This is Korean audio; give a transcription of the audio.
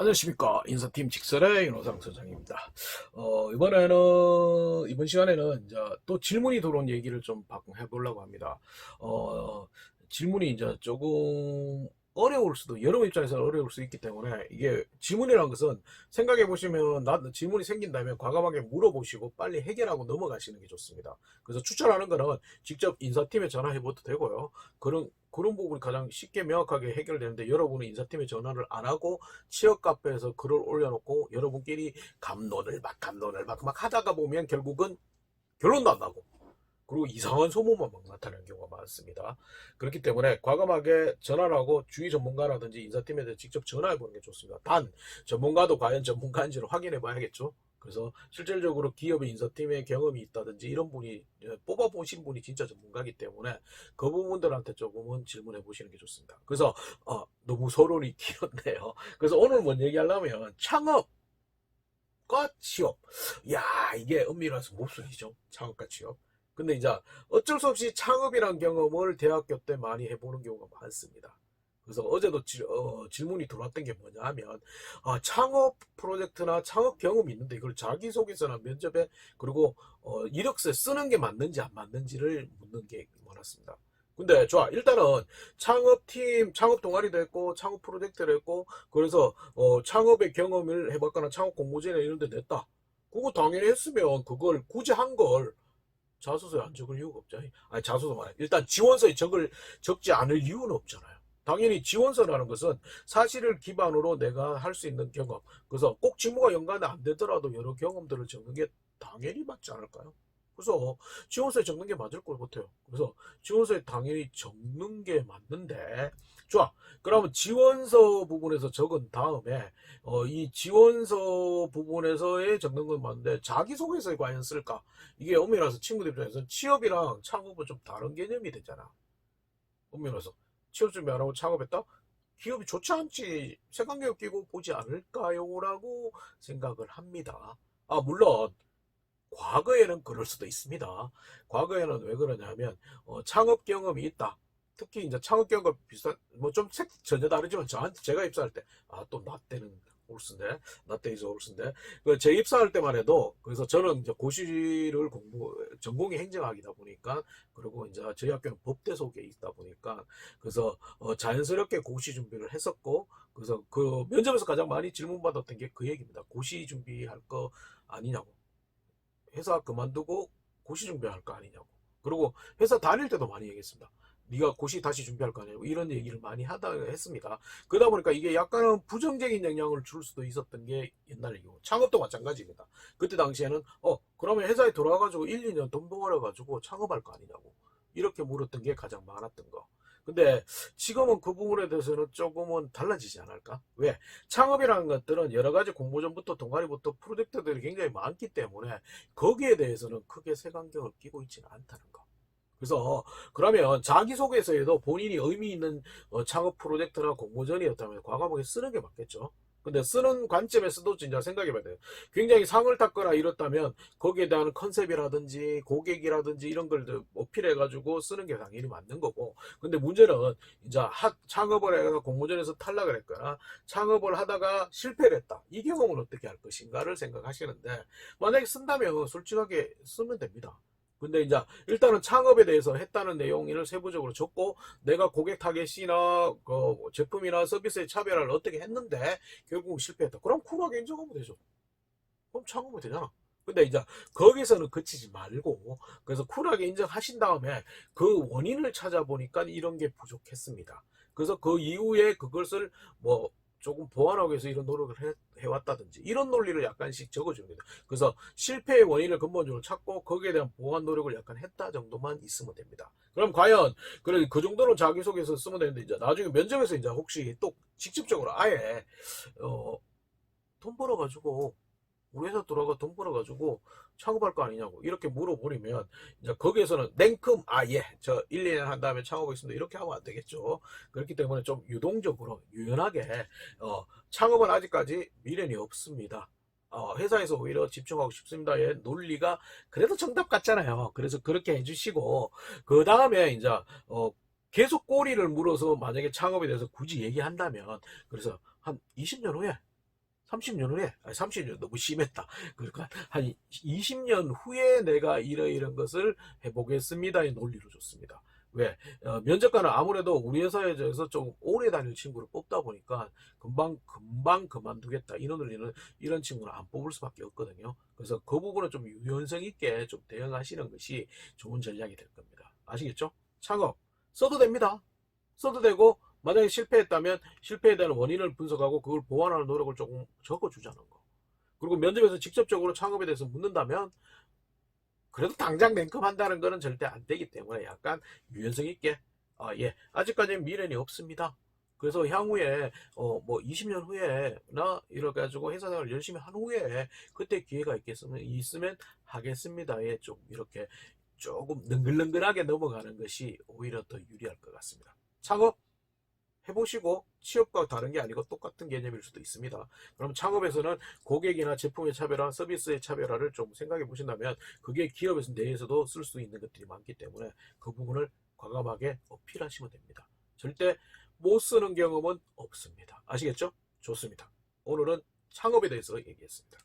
안녕하십니까. 인사팀 직설의 윤호상 소장입니다. 이번 시간에는 이제 또 질문이 들어온 얘기를 좀 해보려고 합니다. 질문이 이제 조금 어려울 수도, 여러분 입장에서는 어려울 수 있기 때문에, 이게 질문이라는 것은 생각해 보시면, 질문이 생긴다면 과감하게 물어보시고 빨리 해결하고 넘어가시는 게 좋습니다. 그래서 추천하는 거는 직접 인사팀에 전화해봐도 되고요. 그런 부분이 가장 쉽게 명확하게 해결되는데, 여러분은 인사팀에 전화를 안 하고 취업 카페에서 글을 올려놓고 여러분끼리 감론을 막 하다가 보면 결국은 결론도 안 나고, 그리고 이상한 소문만 막 나타나는 경우가 많습니다. 그렇기 때문에 과감하게 전화를 하고 주위 전문가라든지 인사팀에 대해 직접 전화해 보는 게 좋습니다. 단, 전문가도 과연 전문가인지를 확인해 봐야겠죠. 그래서 실질적으로 기업의 인사팀에 경험이 있다든지 이런 분이, 뽑아보신 분이 진짜 전문가이기 때문에 그 부분들한테 조금은 질문해 보시는 게 좋습니다. 그래서 너무 서론이 길었네요. 그래서 오늘 뭔 얘기하려면 창업과 취업. 야, 이게 엄밀해서 무엇이죠? 창업과 취업. 근데 이제 어쩔 수 없이 창업이란 경험을 대학교 때 많이 해보는 경우가 많습니다. 그래서 어제도 질문이 들어왔던 게 뭐냐 하면, 창업 프로젝트나 창업 경험이 있는데 이걸 자기소개서나 면접에, 그리고 이력서에 쓰는 게 맞는지 안 맞는지를 묻는 게 많았습니다. 근데 좋아, 일단은 창업팀, 창업 동아리도 했고 창업 프로젝트를 했고, 그래서 창업의 경험을 해봤거나 창업 공모전에 이런 데 냈다. 그거 당연히 했으면 그걸 굳이 한걸 자소서에 안 적을 이유가 없잖아요. 아니, 자소서 말해. 일단 지원서에 적지 않을 이유는 없잖아요. 당연히 지원서라는 것은 사실을 기반으로 내가 할 수 있는 경험. 그래서 꼭 직무가 연관이 안 되더라도 여러 경험들을 적는 게 당연히 맞지 않을까요? 그래서 지원서에 적는 게 맞을 것 같아요. 그래서 지원서에 당연히 적는 게 맞는데, 좋아. 그러면 지원서 부분에서 적은 다음에 이 지원서 부분에서의 적는 건 맞는데 자기소개서에 과연 쓸까? 이게 엄밀해서 친구들 입장에서 취업이랑 창업은 좀 다른 개념이 되잖아. 엄밀해서 취업 준비 안 하고 창업했다? 기업이 좋지 않지, 색안경 끼고 보지 않을까요? 라고 생각을 합니다. 물론 과거에는 그럴 수도 있습니다. 과거에는 왜 그러냐면 창업 경험이 있다. 특히 이제 창업 경험 비슷한, 뭐 좀 전혀 다르지만 제가 입사할 때, 또 나 때는 올스인데, 나 때 이제 올스인데, 제 입사할 때만 해도, 그래서 저는 이제 고시를 전공이 행정학이다 보니까, 그리고 이제 저희 학교는 법대 속에 있다 보니까, 그래서 자연스럽게 고시 준비를 했었고, 그래서 그 면접에서 가장 많이 질문받았던 게 그 얘기입니다. 고시 준비할 거 아니냐고. 회사 그만두고 고시 준비할 거 아니냐고. 그리고 회사 다닐 때도 많이 얘기했습니다. 네가 고시 다시 준비할 거 아니냐고, 이런 얘기를 많이 하다 했습니다. 그러다 보니까 이게 약간은 부정적인 영향을 줄 수도 있었던 게 옛날 얘기고, 창업도 마찬가지입니다. 그때 당시에는 그러면 회사에 돌아가가지고 1, 2년 돈 벌어가지고 창업할 거 아니냐고, 이렇게 물었던 게 가장 많았던 거. 근데 지금은 그 부분에 대해서는 조금은 달라지지 않을까? 왜? 창업이라는 것들은 여러 가지 공모전부터 동아리부터 프로젝트들이 굉장히 많기 때문에 거기에 대해서는 크게 색안경을 끼고 있지는 않다는 거. 그래서 그러면 자기소개서에도 본인이 의미 있는 창업 프로젝트나 공모전이었다면 과감하게 쓰는 게 맞겠죠. 근데 쓰는 관점에서도 진짜 생각해봐야 돼요. 굉장히 상을 탔거나 이렇다면 거기에 대한 컨셉이라든지 고객이라든지 이런 걸 어필해가지고 쓰는 게 당연히 맞는 거고. 근데 문제는 이제 창업을 해가 공모전에서 탈락을 했거나 창업을 하다가 실패를 했다. 이 경험은 어떻게 할 것인가를 생각하시는데, 만약에 쓴다면 솔직하게 쓰면 됩니다. 근데 이제 일단은 창업에 대해서 했다는 내용을 세부적으로 적고, 내가 고객 타겟이나 그 제품이나 서비스의 차별화를 어떻게 했는데 결국 실패했다. 그럼 쿨하게 인정하면 되죠. 그럼 창업이 되잖아. 근데 이제 거기서는 그치지 말고, 그래서 쿨하게 인정하신 다음에 그 원인을 찾아보니까 이런 게 부족했습니다. 그래서 그 이후에 그것을 뭐 조금 보완하기 위해서 이런 노력을 해왔다든지 이런 논리를 약간씩 적어주는 거예요. 그래서 실패의 원인을 근본적으로 찾고 거기에 대한 보완 노력을 약간 했다 정도만 있으면 됩니다. 그럼 과연 그래 그 정도는 자기소개서 쓰면 되는데, 이제 나중에 면접에서 이제 혹시 또 직접적으로 아예 돈 벌어가지고 우리 회사 들어가 돈 벌어가지고 창업할 거 아니냐고 이렇게 물어보리면, 이제 거기에서는 냉큼 예, 저 1, 2년 한 다음에 창업하겠습니다, 이렇게 하면 안 되겠죠. 그렇기 때문에 좀 유동적으로 유연하게 창업은 아직까지 미련이 없습니다. 회사에서 오히려 집중하고 싶습니다의 논리가 그래도 정답 같잖아요. 그래서 그렇게 해주시고, 그 다음에 이제 계속 꼬리를 물어서 만약에 창업에 대해서 굳이 얘기한다면, 그래서 한 20년 후에 30년 후에, 아니 30년 너무 심했다. 그러니까 한 20년 후에 내가 이런 것을 해보겠습니다의 논리로 줬습니다. 왜? 면접관은 아무래도 우리 회사에서 좀 오래 다닐 친구를 뽑다 보니까 금방 그만두겠다. 인원을 이런 친구는 안 뽑을 수밖에 없거든요. 그래서 그 부분은 좀 유연성 있게 좀 대응하시는 것이 좋은 전략이 될 겁니다. 아시겠죠? 창업 써도 됩니다. 써도 되고 만약에 실패했다면 실패에 대한 원인을 분석하고 그걸 보완하는 노력을 조금 적어주자는 거. 그리고 면접에서 직접적으로 창업에 대해서 묻는다면 그래도 당장 냉큼한다는 거는 절대 안 되기 때문에 약간 유연성 있게 예, 아직까지는 미련이 없습니다. 그래서 향후에 뭐 20년 후에나 이렇게 가지고 회사 생활을 열심히 한 후에 그때 기회가 있으면 하겠습니다. 예, 좀 이렇게 조금 능글능글하게 넘어가는 것이 오히려 더 유리할 것 같습니다. 창업 해보시고 취업과 다른 게 아니고 똑같은 개념일 수도 있습니다. 그럼 창업에서는 고객이나 제품의 차별화, 서비스의 차별화를 좀 생각해 보신다면 그게 기업에서 내에서도 쓸 수 있는 것들이 많기 때문에 그 부분을 과감하게 어필하시면 됩니다. 절대 못 쓰는 경험은 없습니다. 아시겠죠? 좋습니다. 오늘은 창업에 대해서 얘기했습니다.